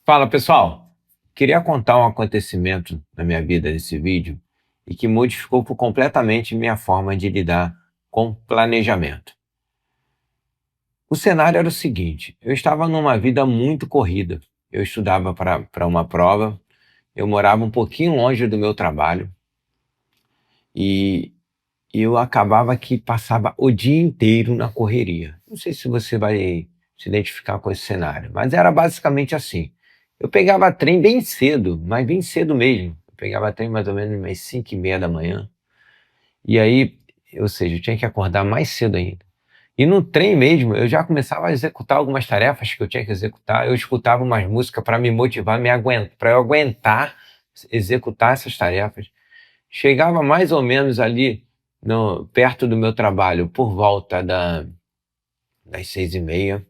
Fala pessoal, queria contar um acontecimento na minha vida nesse vídeo e que modificou completamente minha forma de lidar com planejamento. O cenário era o seguinte: eu estava numa vida muito corrida. Eu estudava para uma prova, eu morava um pouquinho longe do meu trabalho e eu acabava que passava o dia inteiro na correria. Não sei se você vai se identificar com esse cenário, mas era basicamente assim. Eu pegava trem bem cedo, mas bem cedo mesmo. Eu pegava trem mais ou menos umas 5:30 da manhã. E aí, ou seja, eu tinha que acordar mais cedo ainda. E no trem mesmo, eu já começava a executar algumas tarefas que eu tinha que executar. Eu escutava umas músicas para me motivar, para eu aguentar executar essas tarefas. Chegava mais ou menos ali perto do meu trabalho, por volta das 6:30.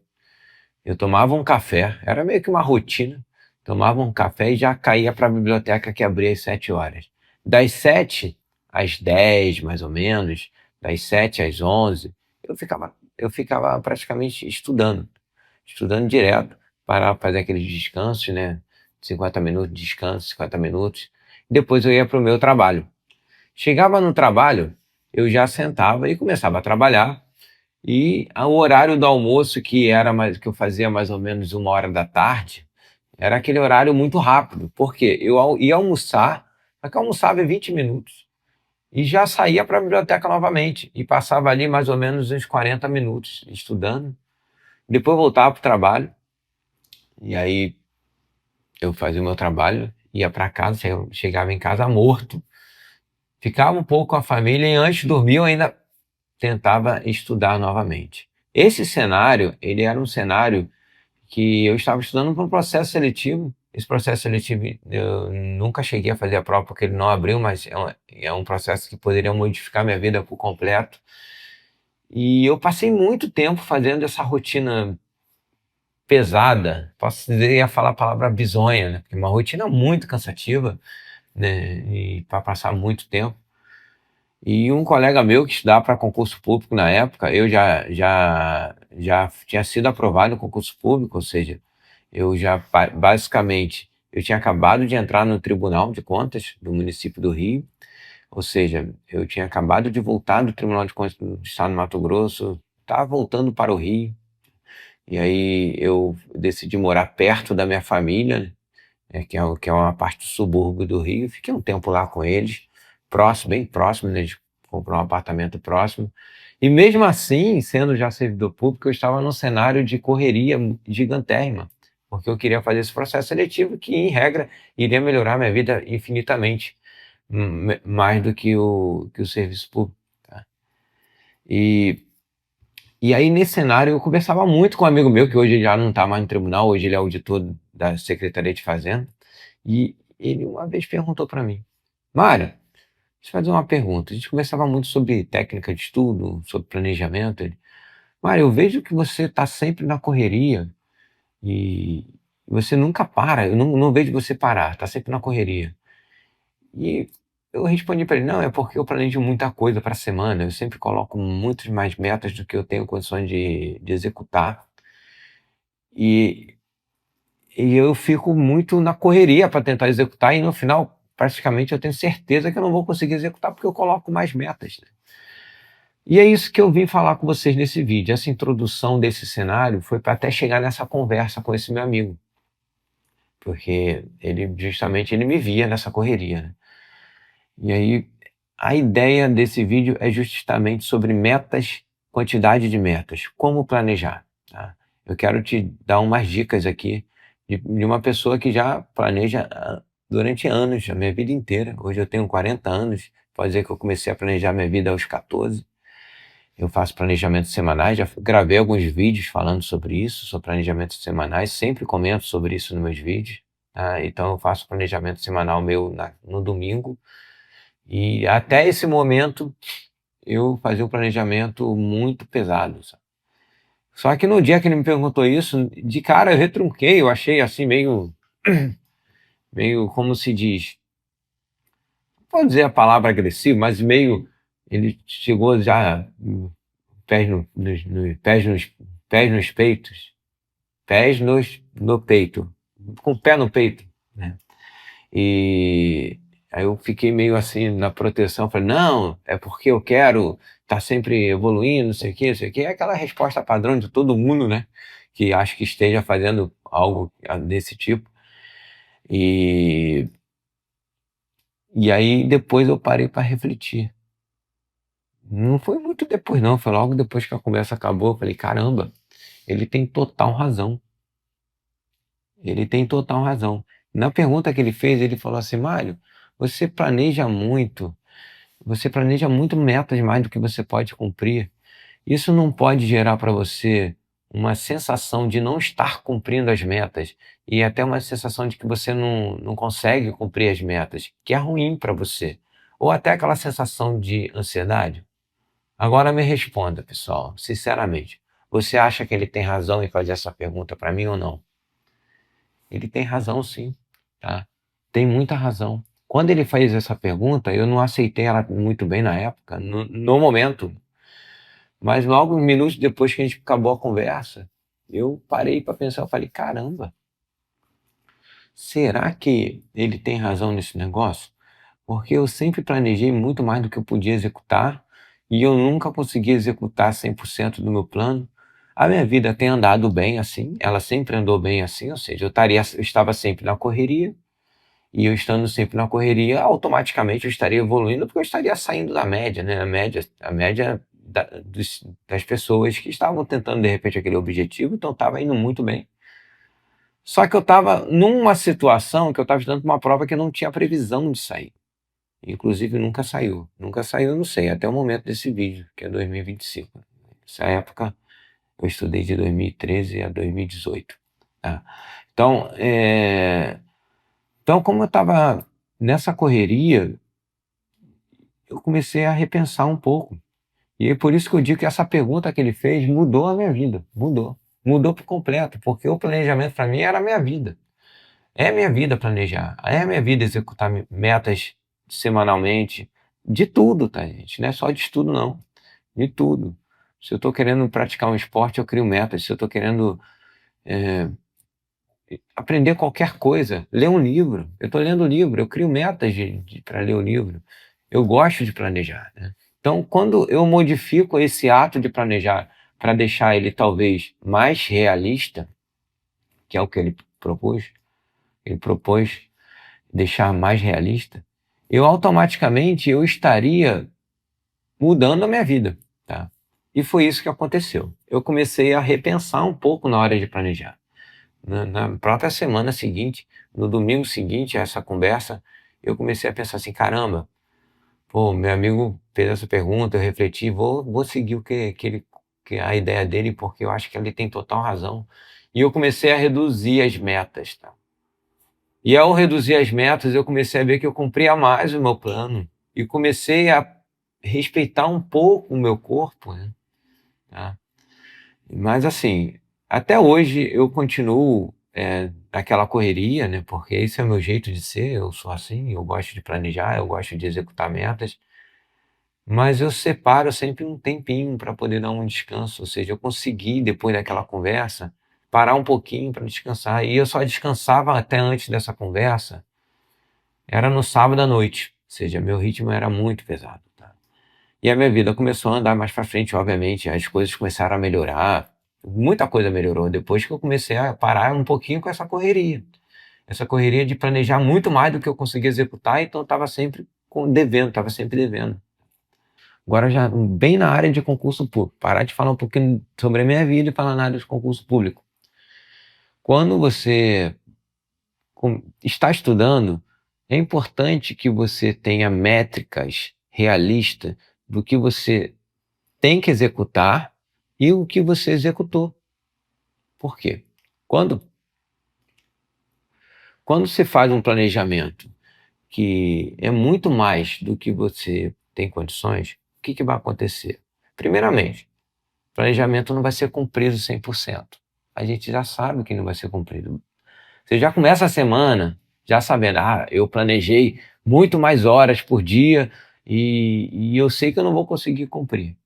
Eu tomava um café, era meio que uma rotina. Tomava um café e já caía para a biblioteca que abria às 7 horas. Das 7 às 10, mais ou menos, das 7 às 11, eu ficava praticamente estudando direto, para fazer aqueles descansos, né? 50 minutos de descanso, 50 minutos. Depois eu ia para o meu trabalho. Chegava no trabalho, eu já sentava e começava a trabalhar. E o horário do almoço, que eu fazia mais ou menos 1 hora da tarde, era aquele horário muito rápido, porque ia almoçar, só que eu almoçava em 20 minutos. E já saía para a biblioteca novamente. E passava ali mais ou menos uns 40 minutos estudando. Depois voltava para o trabalho. E aí eu fazia o meu trabalho, ia para casa, chegava em casa morto. Ficava um pouco com a família e antes de dormir eu ainda tentava estudar novamente. Esse cenário, ele era um cenário que eu estava estudando para um processo seletivo. Esse processo seletivo eu nunca cheguei a fazer a prova porque ele não abriu, mas é um processo que poderia modificar minha vida por completo. E eu passei muito tempo fazendo essa rotina pesada, posso dizer, ia falar a palavra bizonha, né? Porque é uma rotina muito cansativa, né? E para passar muito tempo. E um colega meu que estudava para concurso público na época, eu já tinha sido aprovado no concurso público, ou seja, eu já basicamente eu tinha acabado de entrar no Tribunal de Contas do município do Rio, ou seja, eu tinha acabado de voltar do Tribunal de Contas do Estado do Mato Grosso, estava voltando para o Rio, e aí eu decidi morar perto da minha família, né, que é uma parte do subúrbio do Rio. Fiquei um tempo lá com eles, próximo, bem próximo, né? A gente comprou um apartamento próximo. E mesmo assim, sendo já servidor público, eu estava num cenário de correria gigantérrima, porque eu queria fazer esse processo seletivo que, em regra, iria melhorar minha vida infinitamente, mais do que o serviço público. Tá? E, e aí, nesse cenário, eu conversava muito com um amigo meu, que hoje já não está mais no tribunal, hoje ele é auditor da Secretaria de Fazenda. E ele uma vez perguntou para mim: Mário, deixa eu fazer uma pergunta. A gente conversava muito sobre técnica de estudo, sobre planejamento. Ele: Mário, eu vejo que você está sempre na correria e você nunca para. Eu não vejo você parar, está sempre na correria. E eu respondi para ele: não, é porque eu planejo muita coisa para a semana. Eu sempre coloco muitas mais metas do que eu tenho condições de executar. E E eu fico muito na correria para tentar executar e no final, praticamente, eu tenho certeza que eu não vou conseguir executar porque eu coloco mais metas, né. E é isso que eu vim falar com vocês nesse vídeo. Essa introdução desse cenário foi para até chegar nessa conversa com esse meu amigo, porque ele me via nessa correria, né. E aí, a ideia desse vídeo é justamente sobre metas, quantidade de metas, como planejar, tá. Eu quero te dar umas dicas aqui de uma pessoa que já planeja, durante anos, a minha vida inteira. Hoje eu tenho 40 anos, pode dizer que eu comecei a planejar minha vida aos 14. Eu faço planejamentos semanais, já gravei alguns vídeos falando sobre isso, sobre planejamentos semanais, sempre comento sobre isso nos meus vídeos, tá. Então eu faço planejamento semanal meu no domingo, e até esse momento eu fazia um planejamento muito pesado, sabe. Só que no dia que ele me perguntou isso, de cara eu retrunquei, eu achei assim meio como se diz, não vou dizer a palavra agressivo, mas meio, ele chegou já, pés no nos pés nos peitos, pés no peito, com o pé no peito, né? E aí eu fiquei meio assim na proteção, falei, não, é porque eu quero estar sempre evoluindo, não sei o quê, não sei o quê. É aquela resposta padrão de todo mundo, né? Que acho que esteja fazendo algo desse tipo. E, e aí depois eu parei para refletir. Não foi muito depois, não. Foi logo depois que a conversa acabou. Eu falei, caramba, ele tem total razão. Ele tem total razão. Na pergunta que ele fez, ele falou assim, Mário, você planeja muito. Você planeja muito metas mais do que você pode cumprir. Isso não pode gerar para você uma sensação de não estar cumprindo as metas e até uma sensação de que você não consegue cumprir as metas, que é ruim para você. Ou até aquela sensação de ansiedade. Agora me responda, pessoal, sinceramente. Você acha que ele tem razão em fazer essa pergunta para mim ou não? Ele tem razão, sim, tá? Tem muita razão. Quando ele fez essa pergunta, eu não aceitei ela muito bem na época, no momento, mas logo minutos depois que a gente acabou a conversa, eu parei para pensar, eu falei, caramba, será que ele tem razão nesse negócio? Porque eu sempre planejei muito mais do que eu podia executar e eu nunca consegui executar 100% do meu plano. A minha vida tem andado bem assim, ela sempre andou bem assim, ou seja, eu estava sempre na correria, e eu estando sempre na correria, automaticamente eu estaria evoluindo, porque eu estaria saindo da média, né? A média das pessoas que estavam tentando, de repente, aquele objetivo, então estava indo muito bem. Só que eu estava numa situação que eu estava estudando para uma prova que eu não tinha previsão de sair. Inclusive, nunca saiu. Nunca saiu, eu não sei, até o momento desse vídeo, que é 2025. Nessa época, eu estudei de 2013 a 2018. Tá? Então, como eu estava nessa correria, eu comecei a repensar um pouco. E é por isso que eu digo que essa pergunta que ele fez mudou a minha vida. Mudou. Mudou por completo, porque o planejamento para mim era a minha vida. É minha vida planejar. É minha vida executar metas semanalmente. De tudo, tá, gente? Não é só de estudo, não. De tudo. Se eu estou querendo praticar um esporte, eu crio metas. Se eu estou querendo aprender qualquer coisa, ler um livro. Eu estou lendo um livro, eu crio metas para ler o livro. Eu gosto de planejar, né? Então, quando eu modifico esse ato de planejar para deixar ele talvez mais realista, que é o que ele propôs deixar mais realista, eu automaticamente eu estaria mudando a minha vida, tá? E foi isso que aconteceu. Eu comecei a repensar um pouco na hora de planejar. Na própria semana seguinte, no domingo seguinte a essa conversa, eu comecei a pensar assim, caramba, pô, meu amigo fez essa pergunta, eu refleti, vou seguir que a ideia dele, porque eu acho que ele tem total razão. E eu comecei a reduzir as metas, tá? E ao reduzir as metas, eu comecei a ver que eu cumpria mais o meu plano e comecei a respeitar um pouco o meu corpo, né? Tá? Mas assim, até hoje eu continuo naquela correria, né? Porque esse é o meu jeito de ser, eu sou assim, eu gosto de planejar, eu gosto de executar metas, mas eu separo sempre um tempinho para poder dar um descanso, ou seja, eu consegui, depois daquela conversa, parar um pouquinho para descansar. E eu só descansava até antes dessa conversa, era no sábado à noite, ou seja, meu ritmo era muito pesado. Tá? E a minha vida começou a andar mais para frente, obviamente, as coisas começaram a melhorar, muita coisa melhorou depois que eu comecei a parar um pouquinho com essa correria. Essa correria de planejar muito mais do que eu conseguia executar, então eu estava sempre devendo, estava sempre devendo. Agora já bem na área de concurso público, parar de falar um pouquinho sobre a minha vida e falar na área de concurso público. Quando você está estudando, é importante que você tenha métricas realistas do que você tem que executar e o que você executou. Por quê? Quando, quando você faz um planejamento que é muito mais do que você tem condições, o que vai acontecer? Primeiramente, o planejamento não vai ser cumprido 100%. A gente já sabe que não vai ser cumprido. Você já começa a semana já sabendo, eu planejei muito mais horas por dia e eu sei que eu não vou conseguir cumprir.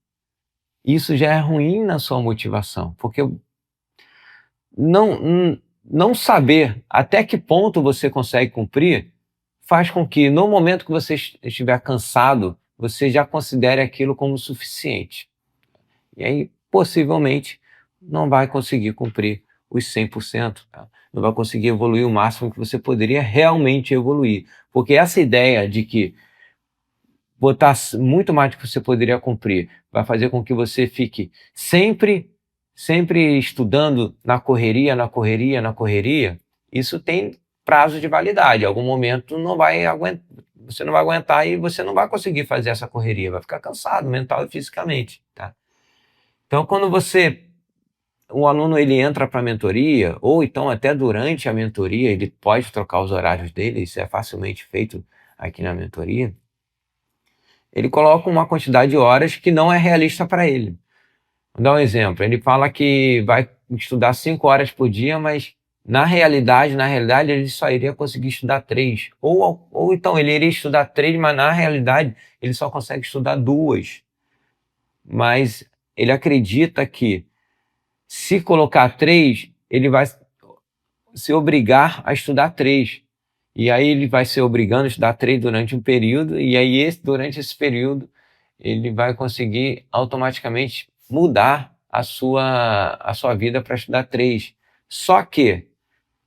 Isso já é ruim na sua motivação, porque não, não saber até que ponto você consegue cumprir faz com que, no momento que você estiver cansado, você já considere aquilo como suficiente. E aí, possivelmente, não vai conseguir cumprir os 100%, tá? Não vai conseguir evoluir o máximo que você poderia realmente evoluir. Porque essa ideia de que botar muito mais do que você poderia cumprir vai fazer com que você fique sempre estudando na correria, na correria, na correria. Isso tem prazo de validade. Em algum momento não vai aguentar, você não vai aguentar e você não vai conseguir fazer essa correria, vai ficar cansado mental e fisicamente, tá? Então, quando o aluno ele entra para a mentoria, ou então até durante a mentoria, ele pode trocar os horários dele, isso é facilmente feito aqui na mentoria. Ele coloca uma quantidade de horas que não é realista para ele. Vou dar um exemplo, ele fala que vai estudar 5 horas por dia, mas na realidade ele só iria conseguir estudar 3. Ou então ele iria estudar 3, mas na realidade ele só consegue estudar 2. Mas ele acredita que se colocar 3, ele vai se obrigar a estudar 3. E aí ele vai se obrigando a estudar 3 durante um período, e aí durante esse período ele vai conseguir automaticamente mudar a sua vida para estudar 3. Só que,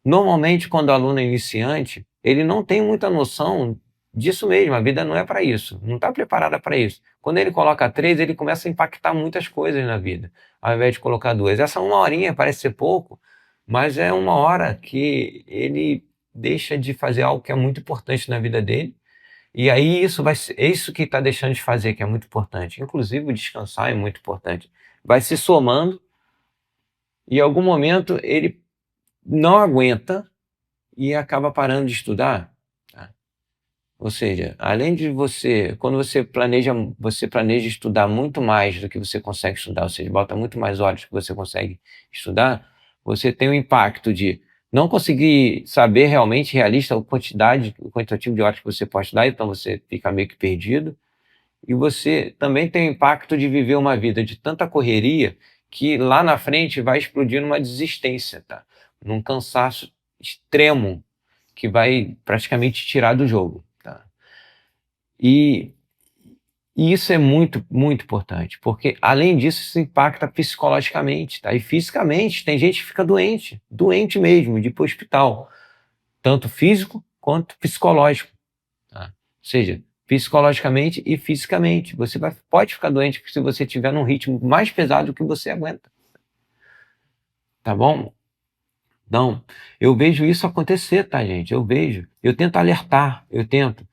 normalmente, quando o aluno é iniciante, ele não tem muita noção disso mesmo, a vida não é para isso, não está preparada para isso. Quando ele coloca 3, ele começa a impactar muitas coisas na vida, ao invés de colocar 2. Essa uma horinha parece ser pouco, mas é uma hora que ele deixa de fazer algo que é muito importante na vida dele, e aí é isso que está deixando de fazer, que é muito importante. Inclusive o descansar é muito importante. Vai se somando e em algum momento ele não aguenta e acaba parando de estudar, tá? Ou seja, além de quando você planeja estudar muito mais do que você consegue estudar, ou seja, bota muito mais horas que você consegue estudar, você tem o impacto de não conseguir saber realmente realista o quantitativo de horas que você pode estudar, então você fica meio que perdido. E você também tem o impacto de viver uma vida de tanta correria que lá na frente vai explodir numa desistência, tá? Num cansaço extremo que vai praticamente tirar do jogo, tá? E, e isso é muito, muito importante, porque além disso, isso impacta psicologicamente, tá? E fisicamente, tem gente que fica doente, doente mesmo, de ir para o hospital, tanto físico quanto psicológico, tá? Ou seja, psicologicamente e fisicamente. Você pode ficar doente se você estiver num ritmo mais pesado do que você aguenta. Tá bom? Então, eu vejo isso acontecer, tá, gente? Eu vejo. Eu tento alertar, eu tento.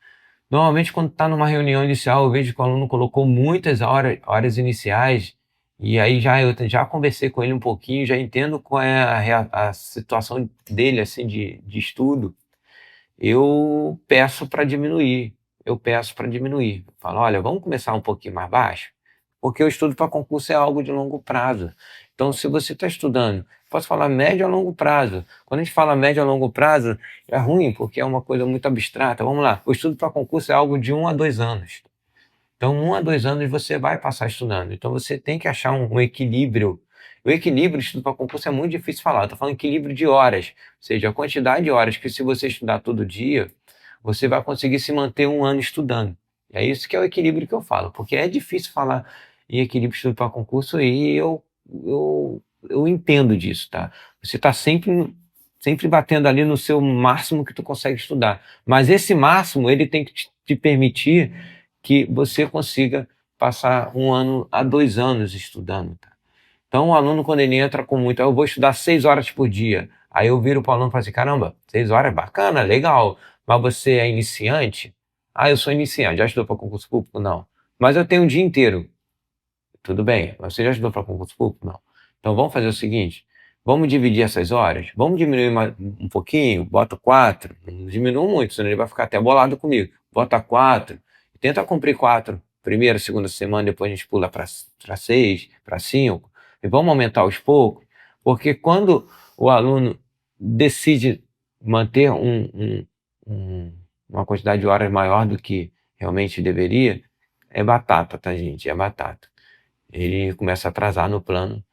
Normalmente, quando está numa reunião inicial, eu vejo que o aluno colocou muitas horas iniciais, e aí eu já conversei com ele um pouquinho, já entendo qual é a situação dele, assim, de estudo. Eu peço para diminuir. Eu peço para diminuir. Falo, olha, vamos começar um pouquinho mais baixo? Porque o estudo para concurso é algo de longo prazo. Então, se você está estudando, posso falar médio a longo prazo. Quando a gente fala médio a longo prazo, é ruim, porque é uma coisa muito abstrata. Vamos lá, o estudo para concurso é algo de 1 a 2 anos. Então, 1 a 2 anos você vai passar estudando. Então, você tem que achar um equilíbrio. O equilíbrio, estudo para concurso, é muito difícil falar. Estou falando equilíbrio de horas, ou seja, a quantidade de horas que, se você estudar todo dia, você vai conseguir se manter 1 ano estudando. É isso que é o equilíbrio que eu falo, porque é difícil falar em equilíbrio de estudo para concurso e eu entendo disso, tá? Você está sempre batendo ali no seu máximo que tu consegue estudar. Mas esse máximo, ele tem que te permitir que você consiga passar 1 a 2 anos estudando, tá? Então, o aluno, quando ele entra com muito, eu vou estudar 6 horas por dia. Aí eu viro para o aluno e falo assim, caramba, 6 horas é bacana, legal, mas você é iniciante? Ah, eu sou iniciante, já estudou para concurso público? Não. Mas eu tenho o dia inteiro. Tudo bem, mas você já estudou para concurso público? Não. Então vamos fazer o seguinte, vamos dividir essas horas, vamos diminuir um pouquinho, bota 4, não diminua muito, senão ele vai ficar até bolado comigo. Bota 4, tenta cumprir 4, primeira, segunda semana, depois a gente pula para 6, para 5, e vamos aumentar aos poucos, porque quando o aluno decide manter uma quantidade de horas maior do que realmente deveria, é batata, tá, gente? É batata. Ele começa a atrasar no plano,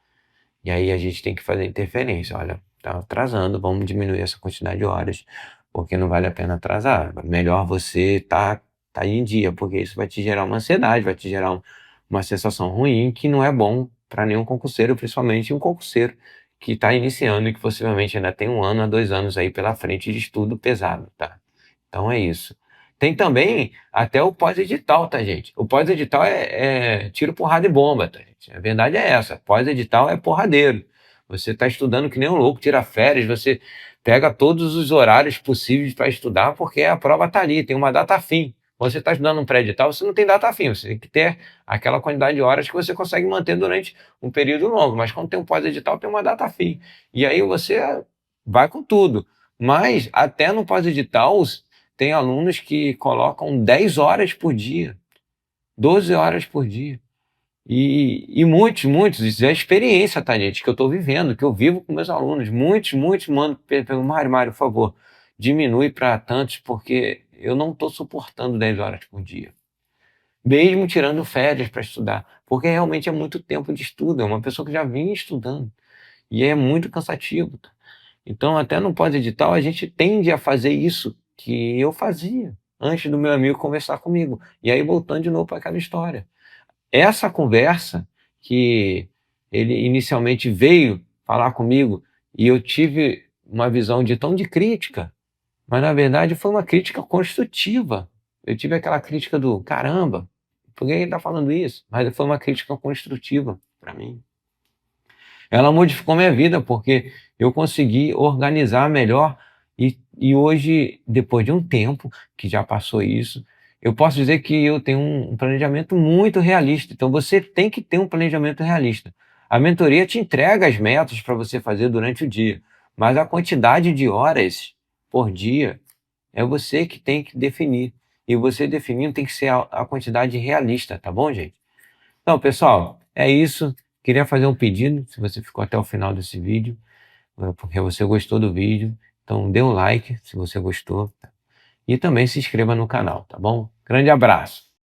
e aí a gente tem que fazer interferência. Olha, tá atrasando, vamos diminuir essa quantidade de horas, porque não vale a pena atrasar. Melhor você tá em dia, porque isso vai te gerar uma ansiedade, vai te gerar uma sensação ruim que não é bom para nenhum concurseiro, principalmente um concurseiro que está iniciando e que possivelmente ainda tem 1 ano a 2 anos aí pela frente de estudo pesado, tá? Então é isso. Tem também até o pós-edital, tá, gente? O pós-edital é tiro, porrada e bomba, tá, gente? A verdade é essa. Pós-edital é porradeiro. Você está estudando que nem um louco, tira férias, você pega todos os horários possíveis para estudar, porque a prova está ali, tem uma data fim. Você está estudando um pré-edital, você não tem data fim, você tem que ter aquela quantidade de horas que você consegue manter durante um período longo. Mas quando tem um pós-edital, tem uma data fim. E aí você vai com tudo. Mas até no pós-edital, tem alunos que colocam 10 horas por dia, 12 horas por dia. E muitos, isso é experiência, tá, gente, que eu estou vivendo, que eu vivo com meus alunos. Muitos mandam, Mário, por favor, diminui para tantos, porque eu não estou suportando 10 horas por dia. Mesmo tirando férias para estudar, porque realmente é muito tempo de estudo, é uma pessoa que já vinha estudando, e é muito cansativo. Tá? Então, até no pós-edital, a gente tende a fazer isso que eu fazia antes do meu amigo conversar comigo. E aí, voltando de novo para aquela história. Essa conversa que ele inicialmente veio falar comigo e eu tive uma visão de tom de crítica, mas na verdade foi uma crítica construtiva. Eu tive aquela crítica do caramba, por que ele está falando isso? Mas foi uma crítica construtiva para mim. Ela modificou minha vida porque eu consegui organizar melhor e hoje, depois de um tempo que já passou isso, eu posso dizer que eu tenho um planejamento muito realista. Então você tem que ter um planejamento realista. A mentoria te entrega as metas para você fazer durante o dia, mas a quantidade de horas por dia é você que tem que definir. E você definindo tem que ser a quantidade realista, tá bom, gente? Então, pessoal, é isso. Queria fazer um pedido, se você ficou até o final desse vídeo, porque você gostou do vídeo. Então, dê um like se você gostou. E também se inscreva no canal, tá bom? Grande abraço!